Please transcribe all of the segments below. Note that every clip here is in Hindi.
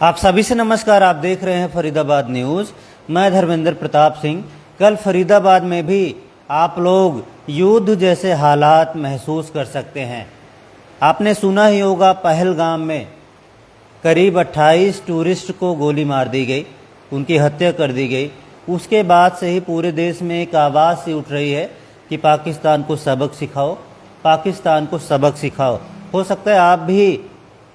आप सभी से नमस्कार। आप देख रहे हैं फरीदाबाद न्यूज़। मैं धर्मेंद्र प्रताप सिंह। कल फरीदाबाद में भी आप लोग युद्ध जैसे हालात महसूस कर सकते हैं। आपने सुना ही होगा, पहलगाम में करीब 28 टूरिस्ट को गोली मार दी गई, उनकी हत्या कर दी गई। उसके बाद से ही पूरे देश में एक आवाज़ सी उठ रही है कि पाकिस्तान को सबक सिखाओ, पाकिस्तान को सबक सिखाओ। हो सकता है आप भी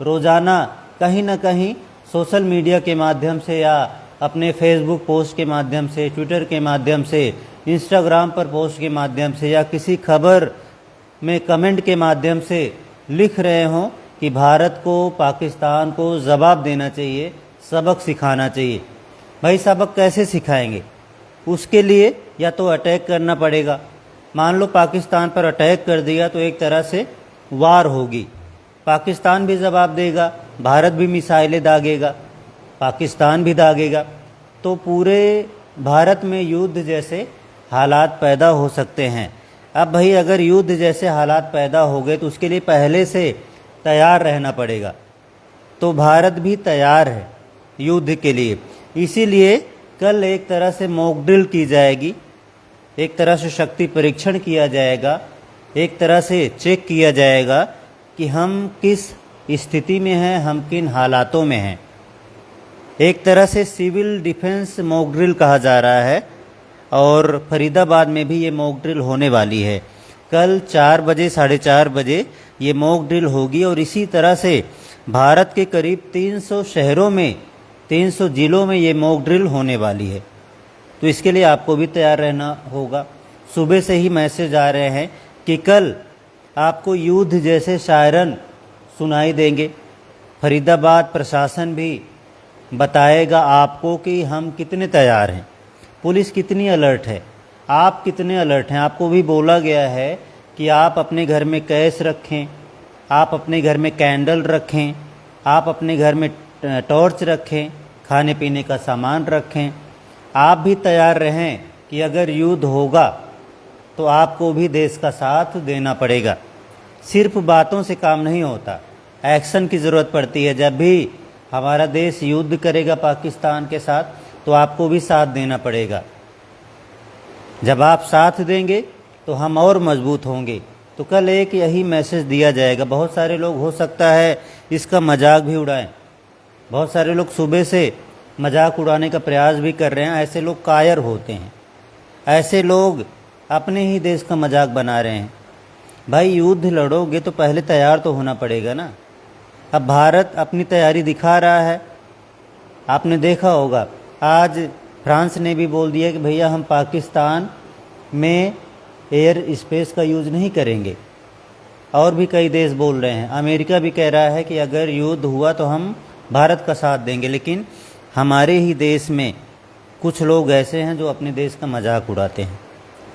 रोज़ाना कहीं ना कहीं सोशल मीडिया के माध्यम से या अपने फेसबुक पोस्ट के माध्यम से, ट्विटर के माध्यम से, इंस्टाग्राम पर पोस्ट के माध्यम से या किसी खबर में कमेंट के माध्यम से लिख रहे हों कि भारत को, पाकिस्तान को जवाब देना चाहिए, सबक सिखाना चाहिए। भाई सबक कैसे सिखाएंगे? उसके लिए या तो अटैक करना पड़ेगा। मान लो पाकिस्तान पर अटैक कर दिया तो एक तरह से वार होगी। पाकिस्तान भी जवाब देगा, भारत भी मिसाइलें दागेगा, पाकिस्तान भी दागेगा, तो पूरे भारत में युद्ध जैसे हालात पैदा हो सकते हैं। अब भाई अगर युद्ध जैसे हालात पैदा हो गए तो उसके लिए पहले से तैयार रहना पड़ेगा। तो भारत भी तैयार है युद्ध के लिए। इसीलिए कल एक तरह से मॉक ड्रिल की जाएगी, एक तरह से शक्ति परीक्षण किया जाएगा, एक तरह से चेक किया जाएगा कि हम किस स्थिति में हैं, हम किन हालातों में हैं। एक तरह से सिविल डिफेंस मॉक ड्रिल कहा जा रहा है और फरीदाबाद में भी ये मॉक ड्रिल होने वाली है। कल 4 बजे, 4:30 बजे ये मॉक ड्रिल होगी और इसी तरह से भारत के करीब 300 शहरों में, 300 जिलों में ये मॉक ड्रिल होने वाली है। तो इसके लिए आपको भी तैयार रहना होगा। सुबह से ही मैसेज आ रहे हैं कि कल आपको युद्ध जैसे सायरन सुनाई देंगे। फरीदाबाद प्रशासन भी बताएगा आपको कि हम कितने तैयार हैं, पुलिस कितनी अलर्ट है, आप कितने अलर्ट हैं। आपको भी बोला गया है कि आप अपने घर में कैश रखें, आप अपने घर में कैंडल रखें, आप अपने घर में टॉर्च रखें, खाने पीने का सामान रखें। आप भी तैयार रहें कि अगर युद्ध होगा तो आपको भी देश का साथ देना पड़ेगा। सिर्फ बातों से काम नहीं होता, एक्शन की ज़रूरत पड़ती है। जब भी हमारा देश युद्ध करेगा पाकिस्तान के साथ तो आपको भी साथ देना पड़ेगा। जब आप साथ देंगे तो हम और मजबूत होंगे। तो कल एक यही मैसेज दिया जाएगा। बहुत सारे लोग हो सकता है इसका मजाक भी उड़ाएं, बहुत सारे लोग सुबह से मजाक उड़ाने का प्रयास भी कर रहे हैं। ऐसे लोग कायर होते हैं, ऐसे लोग अपने ही देश का मजाक बना रहे हैं। भाई युद्ध लड़ोगे तो पहले तैयार तो होना पड़ेगा ना। अब भारत अपनी तैयारी दिखा रहा है। आपने देखा होगा आज फ्रांस ने भी बोल दिया कि भैया हम पाकिस्तान में एयर स्पेस का यूज़ नहीं करेंगे। और भी कई देश बोल रहे हैं। अमेरिका भी कह रहा है कि अगर युद्ध हुआ तो हम भारत का साथ देंगे। लेकिन हमारे ही देश में कुछ लोग ऐसे हैं जो अपने देश का मजाक उड़ाते हैं।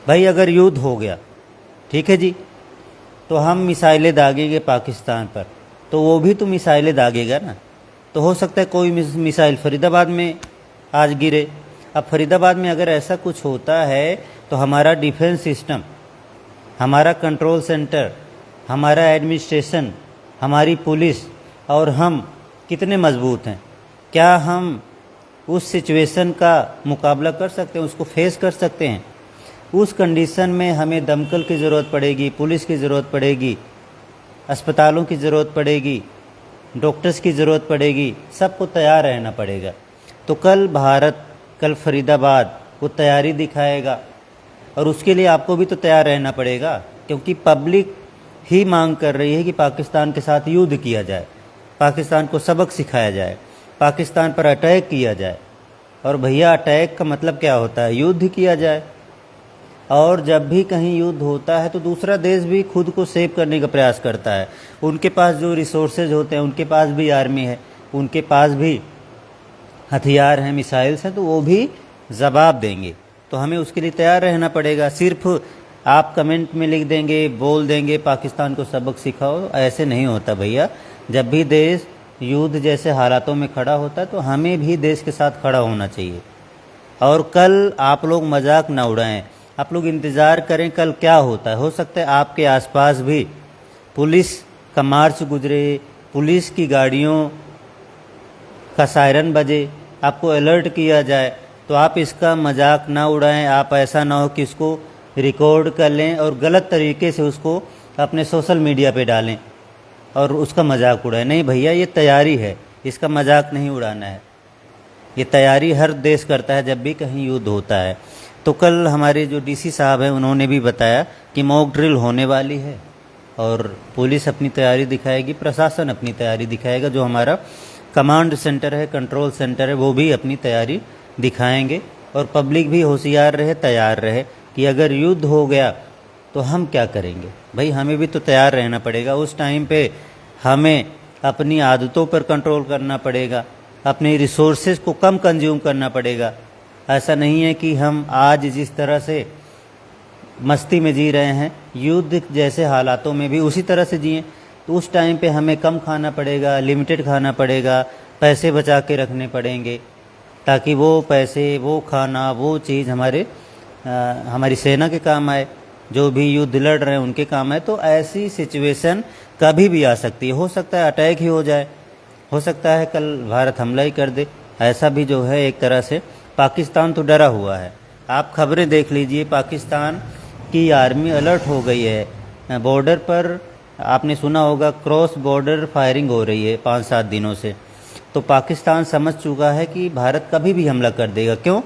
भाई अगर युद्ध हो गया, ठीक है जी, तो हम मिसाइलें दागेंगे पाकिस्तान पर, तो वो भी तो मिसाइलें दागेगा ना। तो हो सकता है कोई मिसाइल फरीदाबाद में आज गिरे। अब फरीदाबाद में अगर ऐसा कुछ होता है तो हमारा डिफेंस सिस्टम, हमारा कंट्रोल सेंटर, हमारा एडमिनिस्ट्रेशन, हमारी पुलिस और हम कितने मजबूत हैं। क्या हम उस सिचुएशन का मुकाबला कर सकते हैं, उसको फेस कर सकते हैं? उस कंडीशन में हमें दमकल की ज़रूरत पड़ेगी, पुलिस की ज़रूरत पड़ेगी, अस्पतालों की ज़रूरत पड़ेगी, डॉक्टर्स की ज़रूरत पड़ेगी, सबको तैयार रहना पड़ेगा। तो कल भारत, कल फरीदाबाद वो तैयारी दिखाएगा और उसके लिए आपको भी तो तैयार रहना पड़ेगा, क्योंकि पब्लिक ही मांग कर रही है कि पाकिस्तान के साथ युद्ध किया जाए, पाकिस्तान को सबक सिखाया जाए, पाकिस्तान पर अटैक किया जाए। और भैया अटैक का मतलब क्या होता है? युद्ध किया जाए। और जब भी कहीं युद्ध होता है तो दूसरा देश भी खुद को सेव करने का प्रयास करता है। उनके पास जो रिसोर्सेज होते हैं, उनके पास भी आर्मी है, उनके पास भी हथियार हैं, मिसाइल्स हैं, तो वो भी जवाब देंगे। तो हमें उसके लिए तैयार रहना पड़ेगा। सिर्फ आप कमेंट में लिख देंगे, बोल देंगे पाकिस्तान को सबक सिखाओ, ऐसे नहीं होता भैया। जब भी देश युद्ध जैसे हालातों में खड़ा होता है तो हमें भी देश के साथ खड़ा होना चाहिए। और कल आप लोग मजाक ना उड़ाएं, आप लोग इंतज़ार करें कल क्या होता है। हो सकता है आपके आसपास भी पुलिस का मार्च गुजरे, पुलिस की गाड़ियों का सायरन बजे, आपको अलर्ट किया जाए, तो आप इसका मजाक ना उड़ाएं। आप ऐसा ना हो कि इसको रिकॉर्ड कर लें और गलत तरीके से उसको अपने सोशल मीडिया पे डालें और उसका मजाक उड़ाएं। नहीं भैया, ये तैयारी है, इसका मजाक नहीं उड़ाना है। ये तैयारी हर देश करता है जब भी कहीं युद्ध होता है। तो कल हमारे जो डीसी साहब हैं उन्होंने भी बताया कि मॉक ड्रिल होने वाली है और पुलिस अपनी तैयारी दिखाएगी, प्रशासन अपनी तैयारी दिखाएगा, जो हमारा कमांड सेंटर है, कंट्रोल सेंटर है, वो भी अपनी तैयारी दिखाएंगे। और पब्लिक भी होशियार रहे, तैयार रहे कि अगर युद्ध हो गया तो हम क्या करेंगे। भाई हमें भी तो तैयार रहना पड़ेगा। उस टाइम पे हमें अपनी आदतों पर कंट्रोल करना पड़ेगा, अपने रिसोर्सेज को कम कंज्यूम करना पड़ेगा। ऐसा नहीं है कि हम आज जिस तरह से मस्ती में जी रहे हैं, युद्ध जैसे हालातों में भी उसी तरह से जिएं। तो उस टाइम पे हमें कम खाना पड़ेगा, लिमिटेड खाना पड़ेगा, पैसे बचा के रखने पड़ेंगे ताकि वो पैसे, वो खाना, वो चीज़ हमारी सेना के काम आए, जो भी युद्ध लड़ रहे हैं उनके काम आए। तो ऐसी सिचुएशन कभी भी आ सकती है। हो सकता है अटैक ही हो जाए, हो सकता है कल भारत हमला ही कर दे। ऐसा भी जो है एक तरह से पाकिस्तान तो डरा हुआ है। आप खबरें देख लीजिए, पाकिस्तान की आर्मी अलर्ट हो गई है। बॉर्डर पर आपने सुना होगा क्रॉस बॉर्डर फायरिंग हो रही है 5-7 दिनों से। तो पाकिस्तान समझ चुका है कि भारत कभी भी हमला कर देगा। क्यों?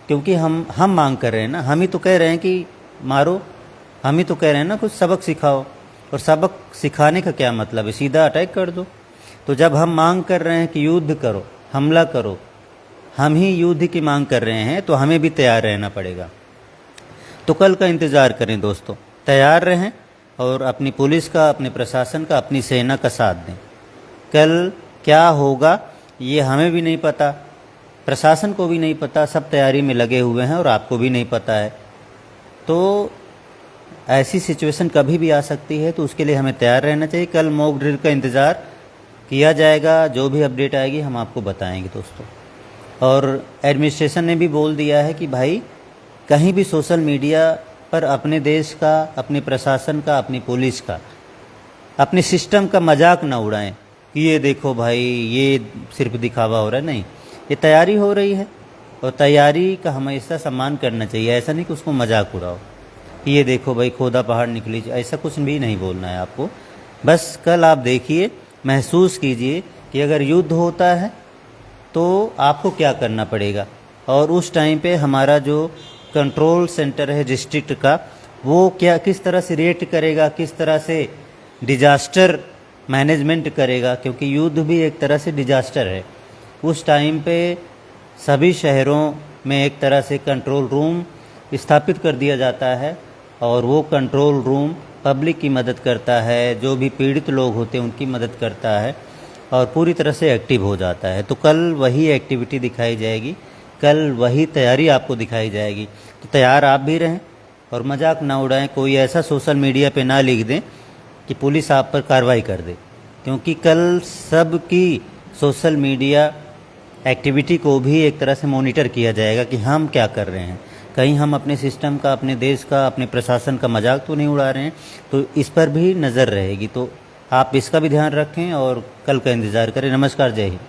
क्योंकि हम मांग कर रहे हैं ना, हम ही तो कह रहे हैं कि मारो, हम ही तो कह रहे हैं ना कुछ सबक सिखाओ। और सबक सिखाने का क्या मतलब है, सीधा अटैक कर दो। तो जब हम मांग कर रहे हैं कि युद्ध करो, हमला करो, हम ही युद्ध की मांग कर रहे हैं, तो हमें भी तैयार रहना पड़ेगा। तो कल का इंतज़ार करें दोस्तों, तैयार रहें और अपनी पुलिस का, अपने प्रशासन का, अपनी सेना का साथ दें। कल क्या होगा ये हमें भी नहीं पता, प्रशासन को भी नहीं पता, सब तैयारी में लगे हुए हैं और आपको भी नहीं पता है। तो ऐसी सिचुएशन कभी भी आ सकती है, तो उसके लिए हमें तैयार रहना चाहिए। कल मॉक ड्रिल का इंतज़ार किया जाएगा, जो भी अपडेट आएगी हम आपको बताएंगे दोस्तों। और एडमिनिस्ट्रेशन ने भी बोल दिया है कि भाई कहीं भी सोशल मीडिया पर अपने देश का, अपने प्रशासन का, अपनी पुलिस का, अपने सिस्टम का मजाक ना उड़ाएं कि ये देखो भाई ये सिर्फ दिखावा हो रहा है। नहीं, ये तैयारी हो रही है और तैयारी का हमेशा सम्मान करना चाहिए। ऐसा नहीं कि उसको मजाक उड़ाओ कि ये देखो भाई खोदा पहाड़ निकली, ऐसा कुछ भी नहीं बोलना है आपको। बस कल आप देखिए, महसूस कीजिए कि अगर युद्ध होता है तो आपको क्या करना पड़ेगा। और उस टाइम पे हमारा जो कंट्रोल सेंटर है डिस्ट्रिक्ट का, वो किस तरह से रिएक्ट करेगा, किस तरह से डिजास्टर मैनेजमेंट करेगा, क्योंकि युद्ध भी एक तरह से डिजास्टर है। उस टाइम पे सभी शहरों में एक तरह से कंट्रोल रूम स्थापित कर दिया जाता है और वो कंट्रोल रूम पब्लिक की मदद करता है, जो भी पीड़ित लोग होते हैं उनकी मदद करता है और पूरी तरह से एक्टिव हो जाता है। तो कल वही एक्टिविटी दिखाई जाएगी, कल वही तैयारी आपको दिखाई जाएगी। तो तैयार आप भी रहें और मजाक ना उड़ाएं। कोई ऐसा सोशल मीडिया पे ना लिख दें कि पुलिस आप पर कार्रवाई कर दे, क्योंकि कल सब की सोशल मीडिया एक्टिविटी को भी एक तरह से मॉनिटर किया जाएगा कि हम क्या कर रहे हैं। कहीं हम अपने सिस्टम का, अपने देश का, अपने प्रशासन का मजाक तो नहीं उड़ा रहे हैं। तो इस पर भी नज़र रहेगी। तो आप इसका भी ध्यान रखें और कल का इंतज़ार करें। नमस्कार, जय हिंद।